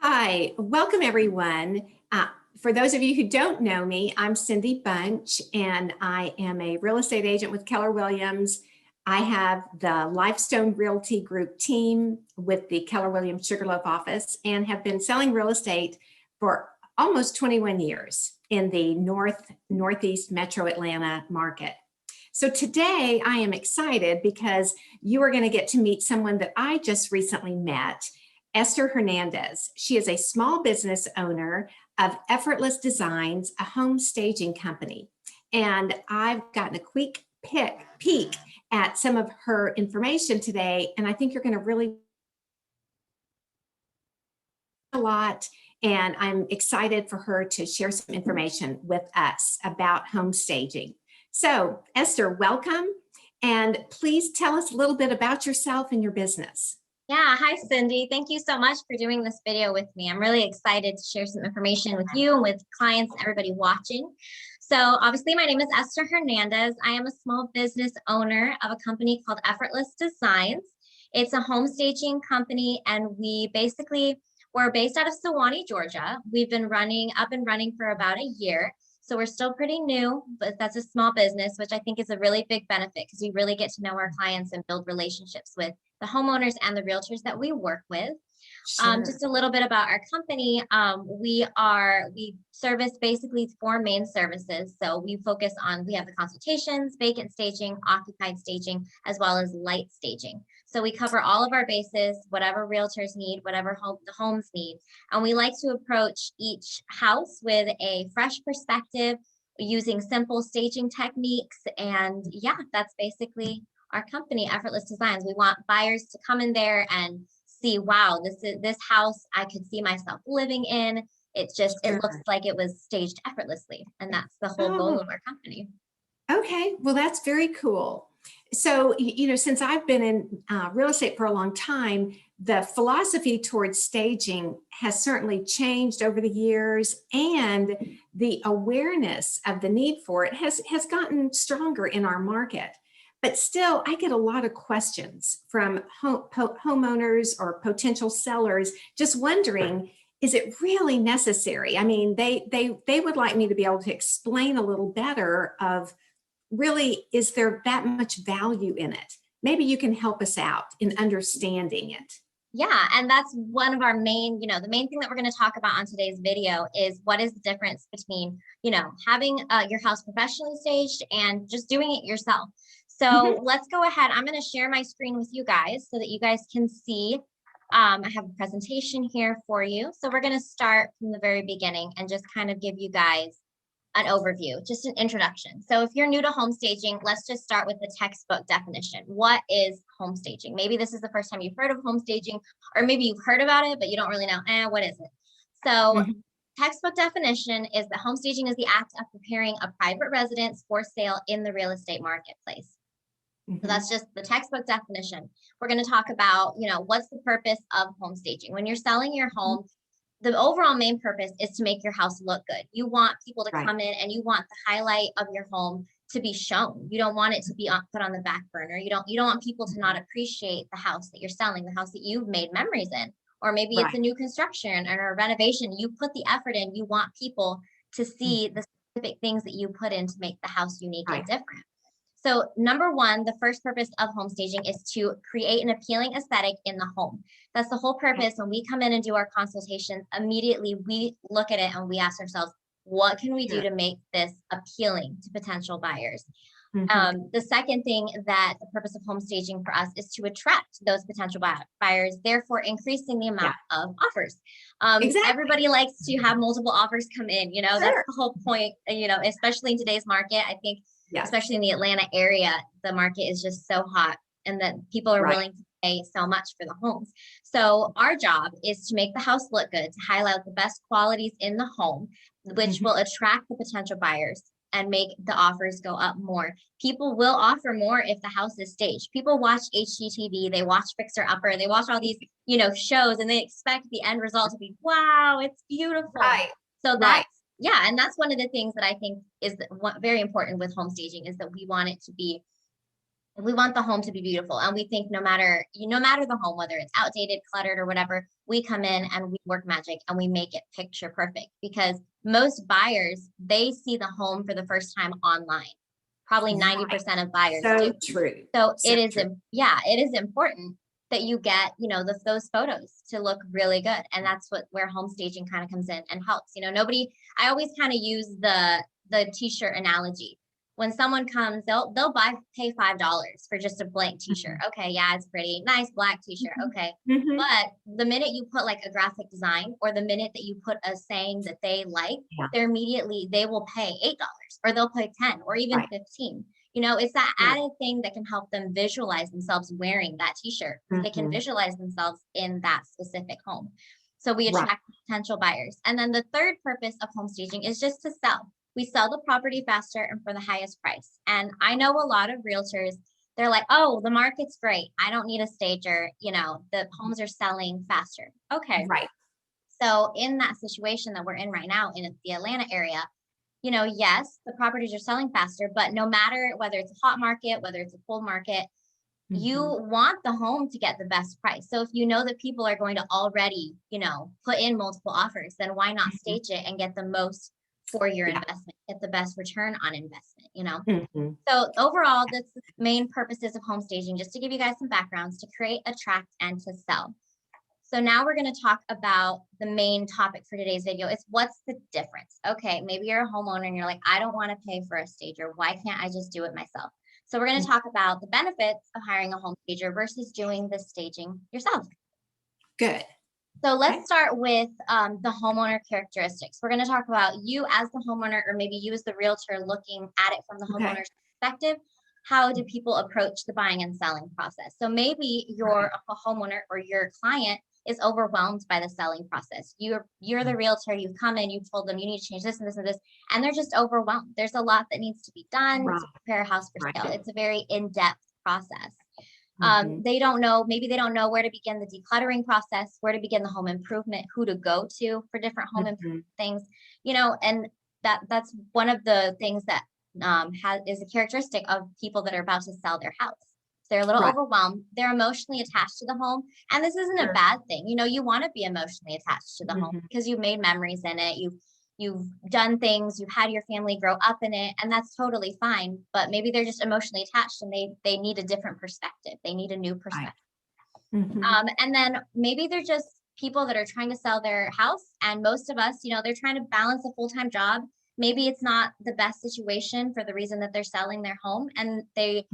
Hi, welcome everyone. For those of you who don't know me, I'm Cindy Bunch, and I am a real estate agent with Keller Williams. I have the Lifestone Realty Group team with the Keller Williams Sugarloaf office and have been selling real estate for almost 21 years in the Northeast Metro Atlanta market. So today I am excited because you are going to get to meet someone that I just recently met, Esther Hernandez. She is a small business owner of Effortless Designs, a home staging company. And I've gotten a quick peek at some of her information today, and I think you're going to really a lot. And I'm excited for her to share some information with us about home staging. So, Esther, welcome. And please tell us a little bit about yourself and your business. Yeah, hi Cindy. Thank you so much for doing this video with me. I'm really excited to share some information with you and with clients, everybody watching. So obviously my name is Esther Hernandez. I am a small business owner of a company called Effortless Designs. It's a home staging company, and we're based out of Sewanee, Georgia. We've been up and running for about a year. So we're still pretty new, but that's a small business, which I think is a really big benefit because we really get to know our clients and build relationships with the homeowners and the realtors that we work with. Sure. Just a little bit about our company. We service basically 4 main services. So we have the consultations, vacant staging, occupied staging, as well as light staging. So we cover all of our bases, whatever realtors need, whatever the homes need. And we like to approach each house with a fresh perspective using simple staging techniques. And yeah, that's basically our company, Effortless Designs. We want buyers to come in there and see, wow, this house I could see myself living in. It looks like it was staged effortlessly. And that's the whole goal of our company. Okay, well, that's very cool. So, since I've been in real estate for a long time, the philosophy towards staging has certainly changed over the years, and the awareness of the need for it has gotten stronger in our market. But still, I get a lot of questions from homeowners or potential sellers just wondering, is it really necessary? I mean, they would like me to be able to explain a little better of really, is there that much value in it? Maybe you can help us out in understanding it. Yeah, and that's one of our main, the main thing that we're going to talk about on today's video is what is the difference between, having your house professionally staged and just doing it yourself. So let's go ahead. I'm going to share my screen with you guys so that you guys can see. I have a presentation here for you. So we're going to start from the very beginning and just kind of give you guys an overview, just an introduction. So if you're new to home staging, let's just start with the textbook definition. What is home staging? Maybe this is the first time you've heard of home staging, or maybe you've heard about it, but you don't really know, what is it? So textbook definition is that home staging is the act of preparing a private residence for sale in the real estate marketplace. So that's just the textbook definition. We're going to talk about, what's the purpose of home staging? When you're selling your home, the overall main purpose is to make your house look good. You want people to come in and you want the highlight of your home to be shown. You don't want it to be put on the back burner. You don't want people to not appreciate the house that you're selling, the house that you've made memories in, or maybe it's a new construction or a renovation. You put the effort in. You want people to see the specific things that you put in to make the house unique and different. So number one, the first purpose of home staging is to create an appealing aesthetic in the home. That's the whole purpose. When we come in and do our consultations, immediately we look at it and we ask ourselves, what can we do to make this appealing to potential buyers? The second thing that the purpose of home staging for us is to attract those potential buyers, therefore increasing the amount of offers. Everybody likes to have multiple offers come in, that's the whole point, especially in today's market. I think especially in the Atlanta area, the market is just so hot and that people are willing to pay so much for the homes. So our job is to make the house look good, to highlight the best qualities in the home, which will attract the potential buyers and make the offers go up more. People will offer more if the house is staged. People watch HGTV, they watch Fixer Upper, they watch all these, shows, and they expect the end result to be, wow, it's beautiful. So that's, and that's one of the things that I think is very important with home staging, is that we want it to be We want the home to be beautiful. And we think no matter the home, whether it's outdated, cluttered, or whatever, we come in and we work magic and we make it picture perfect, because most buyers, they see the home for the first time online. Probably Right. 90% of buyers So do. true. So So it is, true. yeah, it is important that you get, those photos to look really good. And that's where home staging kind of comes in and helps. I always kind of use the t-shirt analogy. When someone comes, pay $5 for just a blank t-shirt. Mhm. Okay, yeah, it's pretty. Nice black t-shirt. Mhm. Okay. Mhm. But the minute you put like a graphic design, or the minute that you put a saying that they like, Yeah. they will pay $8, or they'll pay 10 or even Right. 15. It's that Right. added thing that can help them visualize themselves wearing that t-shirt. They can Mhm. visualize themselves in that specific home. So we Right. attract potential buyers. And then the third purpose of home staging is just to sell. We sell the property faster and for the highest price. And I know a lot of realtors, they're like, oh, the market's great, I don't need a stager. The homes are selling faster. Okay. Right. So in that situation that we're in right now in the Atlanta area, yes, the properties are selling faster, but no matter whether it's a hot market, whether it's a cold market, you Mhm. want the home to get the best price. So if you know that people are going to already, put in multiple offers, then why not Mhm. stage it and get the most for your Yeah. investment, get the best return on investment? Mhm. So overall, that's the main purposes of home staging, just to give you guys some backgrounds: to create, attract, and to sell. So now we're going to talk about the main topic for today's video. It's what's the difference? Okay, maybe you're a homeowner and you're like, I don't want to pay for a stager. Why can't I just do it myself? So we're going to talk about the benefits of hiring a home stager versus doing the staging yourself. Good. So Okay. let's start with the homeowner characteristics. We're going to talk about you as the homeowner, or maybe you as the realtor looking at it from the Okay. homeowner's perspective. How do people approach the buying and selling process? So maybe Right. you're a homeowner, or your client is overwhelmed by the selling process. You're the realtor, you've come in, you've told them you need to change this and this and this, and they're just overwhelmed. There's a lot that needs to be done Right. to prepare a house for Right. sale. It's a very in-depth process. Mhm. Maybe they don't know where to begin the decluttering process, where to begin the home improvement, who to go to for different home improvement Mhm. things, and that's one of the things that is a characteristic of people that are about to sell their house. They're a little Right. overwhelmed. They're emotionally attached to the home. And this isn't a Sure. bad thing. You want to be emotionally attached to the home Mhm. because you've made memories in it. You've done things, you've had your family grow up in it, and that's totally fine. But maybe they're just emotionally attached and they need a different perspective. They need a new Right. perspective. Mhm. And then maybe they're just people that are trying to sell their house. And most of us, they're trying to balance a full-time job. Maybe it's not the best situation for the reason that they're selling their home. And they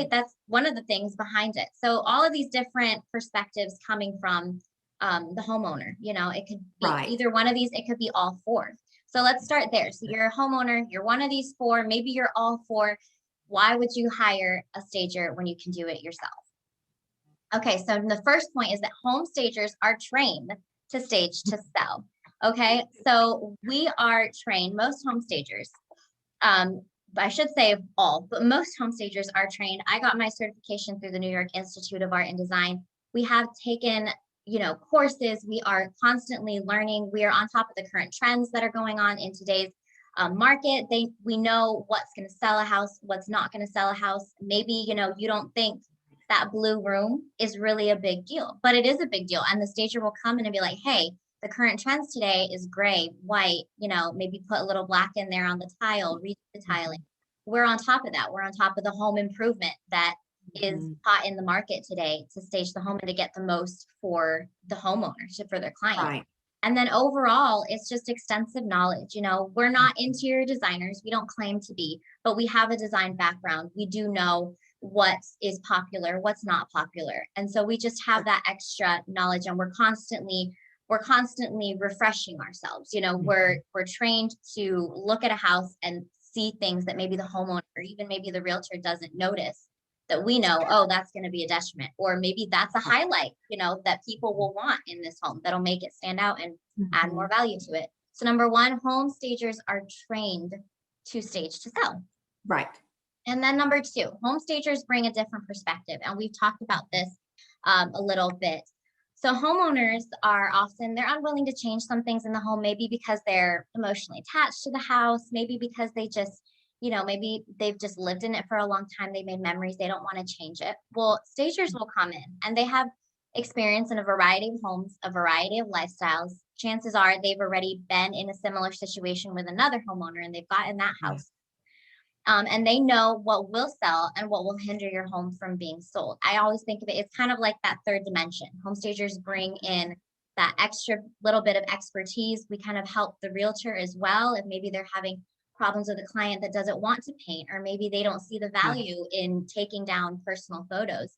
that's one of the things behind it. So all of these different perspectives coming from the homeowner, it could be Right. either one of these, it could be all four. So let's start there. So you're a homeowner, you're one of these four, maybe you're all four. Why would you hire a stager when you can do it yourself? Okay, so the first point is that home stagers are trained to stage to sell. Okay, so we are trained, most home stagers, I should say all, but most home stagers are trained. I got my certification through the New York Institute of Art and Design. We have taken, courses. We are constantly learning. We are on top of the current trends that are going on in today's market. We know what's going to sell a house, what's not going to sell a house. Maybe, you don't think that blue room is really a big deal, but it is a big deal. And the stager will come in and be like, hey, the current trends today is gray, white, maybe put a little black in there on the tile, redo the tiling. Mhm. We're on top of that. We're on top of the home improvement that is Mhm. hot in the market today to stage the home and to get the most for the homeowner, for their client. Right. And then overall, it's just extensive knowledge. We're not interior designers. We don't claim to be, but we have a design background. We do know what is popular, what's not popular. And so we just have that extra knowledge, and we're constantly refreshing ourselves. Mhm. We're trained to look at a house and see things that maybe the homeowner or even maybe the realtor doesn't notice, that we know, oh, that's going to be a detriment, or maybe that's a Right. highlight, that people will want in this home, that'll make it stand out and add more Mhm. value to it. So number one, home stagers are trained to stage to sell. Right. And then number two, home stagers bring a different perspective. And we've talked about this a little bit. So homeowners they're unwilling to change some things in the home, maybe because they're emotionally attached to the house, maybe because they just, maybe they've just lived in it for a long time. They made memories. They don't want to change it. Well, stagers will come in and they have experience in a variety of homes, a variety of lifestyles. Chances are they've already been in a similar situation with another homeowner and they've gotten that house. And they know what will sell and what will hinder your home from being sold. I always think of it, it's kind of like that third dimension. Home stagers bring in that extra little bit of expertise. We kind of help the realtor as well. If maybe they're having problems with a client that doesn't want to paint, or maybe they don't see the value in taking down personal photos,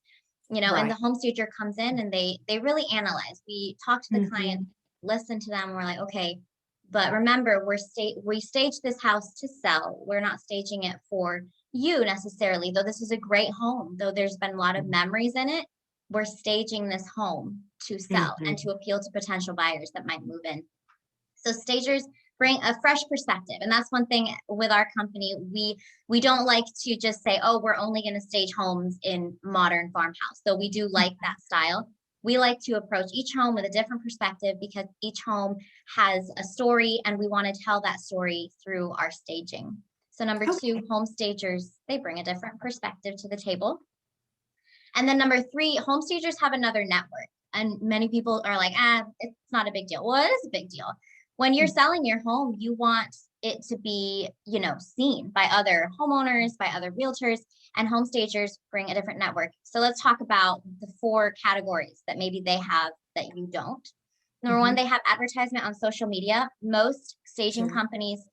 and the home stager comes in and they really analyze. We talk to the client, listen to them. We're like, okay, but remember, we stage this house to sell. We're not staging it for you necessarily, though this is a great home, though there's been a lot of memories in it. We're staging this home to sell and to appeal to potential buyers that might move in. So stagers bring a fresh perspective. And that's one thing with our company. We don't like to just say, oh, we're only going to stage homes in modern farmhouse. So we do like that style. We like to approach each home with a different perspective because each home has a story and we want to tell that story through our staging. So number two, home stagers, they bring a different perspective to the table. And then number three, home stagers have another network. And many people are like, it's not a big deal. Well, it is a big deal. When you're selling your home, you want it to be, seen by other homeowners, by other realtors, and home stagers bring a different network. So let's talk about the 4 categories that maybe they have that you don't. Number one, they have advertisement on social media. Most staging companies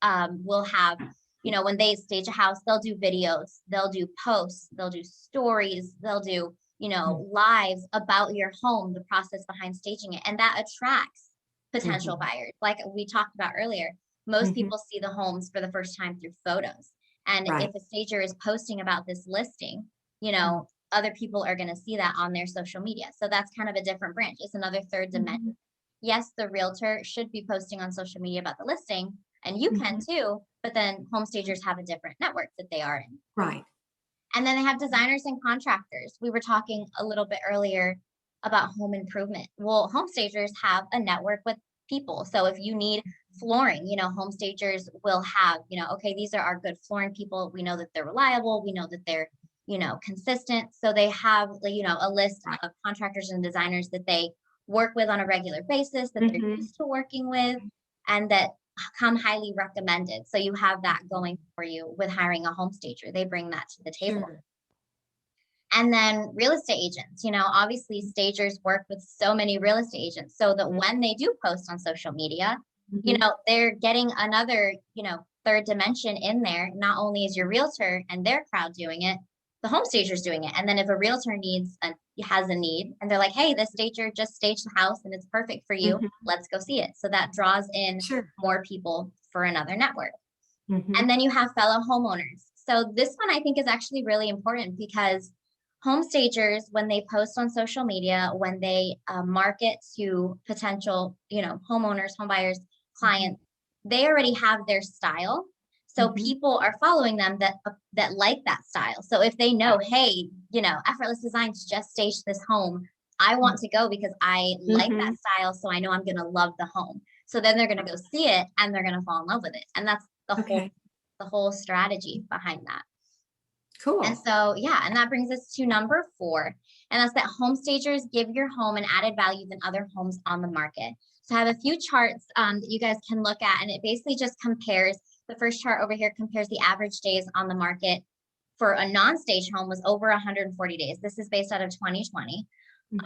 will have, when they stage a house, they'll do videos, they'll do posts, they'll do stories, they'll do, lives about your home, the process behind staging it. And that attracts potential buyers. Like we talked about earlier, most people see the homes for the first time through photos. And if a stager is posting about this listing, other people are going to see that on their social media. So that's kind of a different branch. It's another third dimension. Yes, the realtor should be posting on social media about the listing, and you can too, but then home stagers have a different network that they are in. Right. And then they have designers and contractors. We were talking a little bit earlier about home improvement. Well, home stagers have a network with people. So if you need flooring, home stagers will have, okay, these are our good flooring people. We know that they're reliable. We know that they're, consistent. So they have, a list of contractors and designers that they work with on a regular basis, that they're used to working with, and that come highly recommended. So you have that going for you with hiring a home stager. They bring that to the table. And then real estate agents, obviously stagers work with so many real estate agents so that when they do post on social media, they're getting another, third dimension in there. Not only is your realtor and their crowd doing it, the home stager's doing it. And then if a realtor has a need and they're like, hey, this stager just staged the house and it's perfect for you, let's go see it. So that draws in more people for another network. And then you have fellow homeowners. So this one I think is actually really important because home stagers, when they post on social media, when they market to potential, homeowners, home buyers, clients, they already have their style. So people are following them that like that style. So if they know, hey, Effortless Designs just staged this home, I want to go because I like that style. So I know I'm going to love the home. So then they're going to go see it and they're going to fall in love with it. And that's the whole strategy behind that. Cool. And so, and that brings us to number 4. And that's that home stagers give your home an added value than other homes on the market. So I have a few charts that you guys can look at, and it basically just compares. The first chart over here compares the average days on the market for a non-stage home was over 140 days. This is based out of 2020.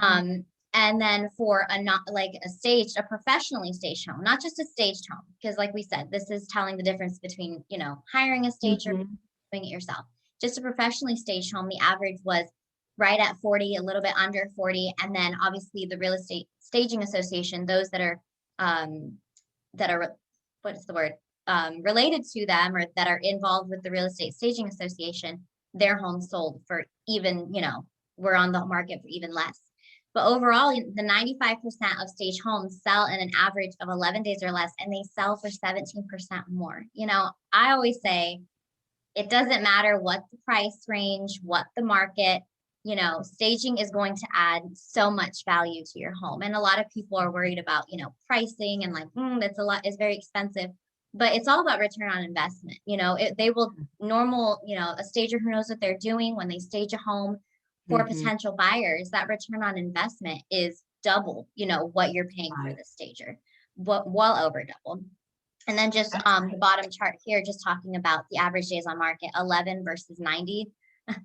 And then for a professionally staged home, not just a staged home, because like we said, this is telling the difference between, hiring a stager, doing it yourself. Just a professionally staged home, the average was right at 40, a little bit under 40. And then obviously the Real Estate Staging Association, those that are related to them or that are involved with the Real Estate Staging Association, their homes sold for even, we're on the market for even less. But overall, the 95% of stage homes sell in an average of 11 days or less, and they sell for 17% more. I always say, it doesn't matter what the price range, what the market, staging is going to add so much value to your home. And a lot of people are worried about, pricing and like, that's a lot, it's very expensive. but it's all about return on investment. You know, they will you know, a stager who knows what they're doing when they stage a home for potential buyers, that return on investment is double, you know, what you're paying for Right. the stager, well over double. And then just the bottom chart here, just talking about the average days on market, 11 versus 90.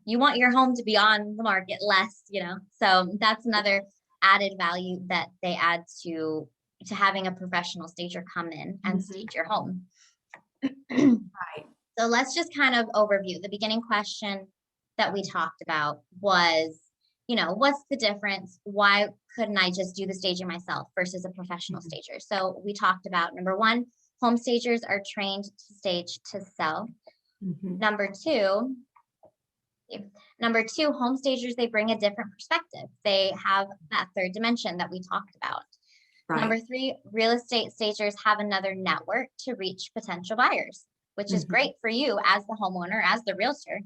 You want your home to be on the market less, you know, so that's another added value that they add to having a professional stager come in and stage your home. Right. So let's just kind of overview. The beginning question that we talked about was, you know, what's the difference? Why couldn't I just do the staging myself versus a professional stager? So we talked about, number one, home stagers are trained to stage to sell. Number two, home stagers, they bring a different perspective. They have that third dimension that we talked about. Right. Number three, real estate stagers have another network to reach potential buyers, which is great for you as the homeowner, as the realtor.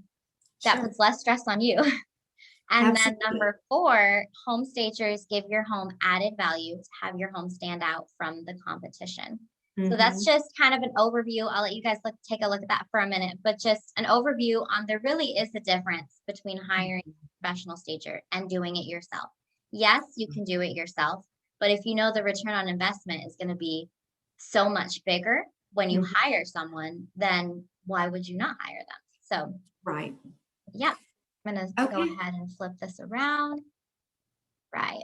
That puts less stress on you. And then number four, home stagers give your home added value to have your home stand out from the competition. So that's just kind of an overview. I'll let you guys take a look at that for a minute, but just an overview on there really is a difference between hiring a professional stager and doing it yourself. Yes, you can do it yourself, but if you know the return on investment is going to be so much bigger when you hire someone, then why would you not hire them? So, Right. Yeah, I'm going to go ahead and flip this around. Right.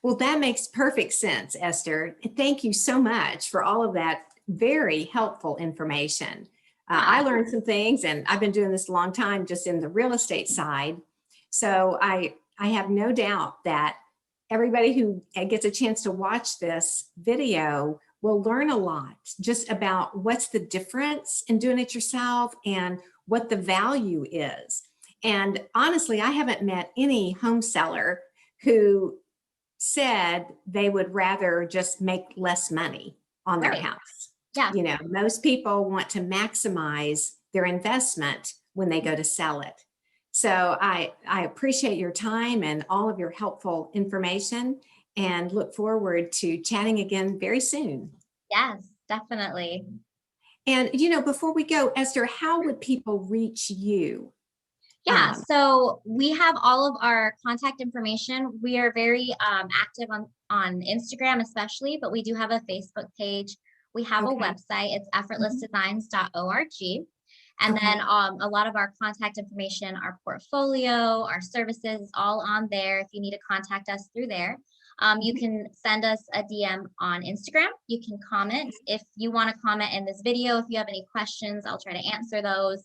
Well, that makes perfect sense, Esther. Thank you so much for all of that very helpful information. I learned some things, and I've been doing this a long time just in the real estate side. So I have no doubt that everybody who gets a chance to watch this video will learn a lot just about what's the difference in doing it yourself and what the value is. And honestly, I haven't met any home seller who said they would rather just make less money on their house. Yeah. You know, most people want to maximize their investment when they go to sell it. So I appreciate your time and all of your helpful information and look forward to chatting again very soon. Yes, definitely. And, you know, before we go, Esther, how would people reach you? Yeah, so we have all of our contact information. We are very active on Instagram especially, but we do have a Facebook page. We have a website. It's effortlessdesigns.org. And then a lot of our contact information, our portfolio, our services, is all on there if you need to contact us through there. You can send us a DM on Instagram. You can comment. If you want to comment in this video, if you have any questions, I'll try to answer those.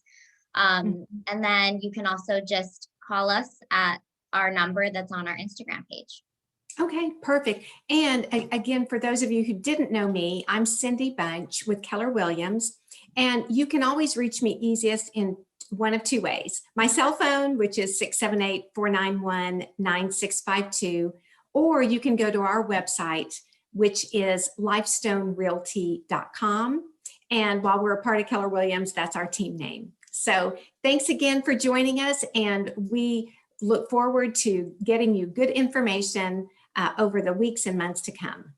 And then you can also just call us at our number that's on our Instagram page. Okay, perfect. And again, for those of you who didn't know me, I'm Cindy Bunch with Keller Williams. And you can always reach me easiest in one of two ways. My cell phone, which is 678-491-9652, or you can go to our website, which is lifestonerealty.com. And while we're a part of Keller Williams, that's our team name. So thanks again for joining us, and we look forward to getting you good information over the weeks and months to come.